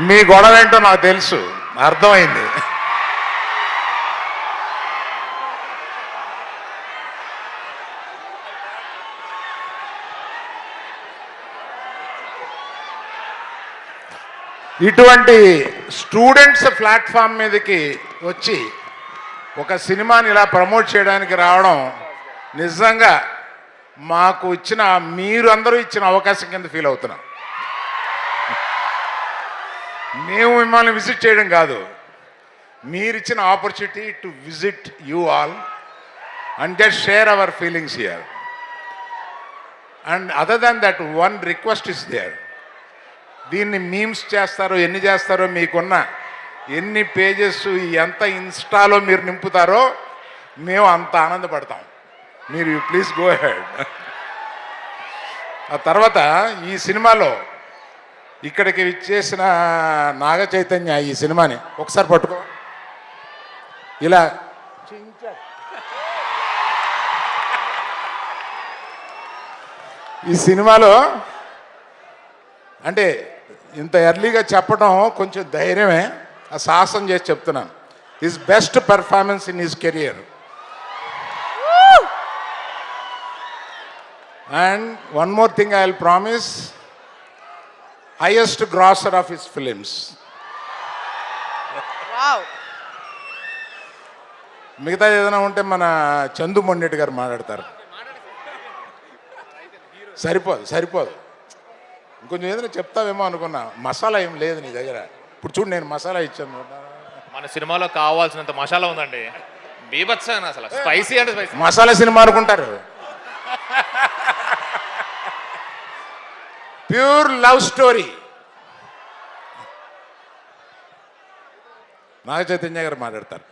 మీ గొడవ ఏంటో నాకు తెలుసు, అర్థమైంది. ఇటువంటి స్టూడెంట్స్ ప్లాట్ఫామ్ మీదకి వచ్చి ఒక సినిమాని ఇలా ప్రమోట్ చేయడానికి రావడం నిజంగా మాకు ఇచ్చిన, మీరు అందరూ ఇచ్చిన అవకాశం కింద ఫీల్ అవుతున్నాం. మేము మిమ్మల్ని విజిట్ చేయడం కాదు, మీరు ఇచ్చిన opportunity to visit you all and just share our feelings here. And other than that one request is there. దీన్ని మీమ్స్ చేస్తారో ఎన్ని చేస్తారో, మీకున్న ఎన్ని పేజెస్ ఎంత ఇన్స్టాలో మీరు నింపుతారో మేము అంత ఆనందపడతాం. మీరు ప్లీజ్ గో హెడ్. ఆ తర్వాత ఈ సినిమాలో ఇక్కడికి ఇచ్చేసిన నాగ చైతన్య ఈ సినిమాని ఒకసారి పట్టుకో, ఇలా ఈ సినిమాలో అంటే ఇంత ఎర్లీగా చెప్పడం కొంచెం ధైర్యమే, ఆ సాహసం చేసి చెప్తున్నాను. His best performance in his career. And one more thing I will promise, highest grosser of his films. Wow. మిగతా ఏదైనా ఉంటే మన చందు మొండెట్టి గారు మాట్లాడతారు. సరిపోదు. ఇంకొంచెం ఏదైనా చెప్తావేమో అనుకున్నా. మసాలా ఏం లేదు నీ దగ్గర. ఇప్పుడు చూడు, నేను మసాలా ఇచ్చాను. మన సినిమాలో కావాల్సినంత మసాలా ఉందండి, బీభత్సంగా అసలు. స్పైసీ అంటే స్పైసీ. మసాలా సినిమా అనుకుంటారు. Pure love story. Naga Chaitanya గారు మాట్లాడతారు.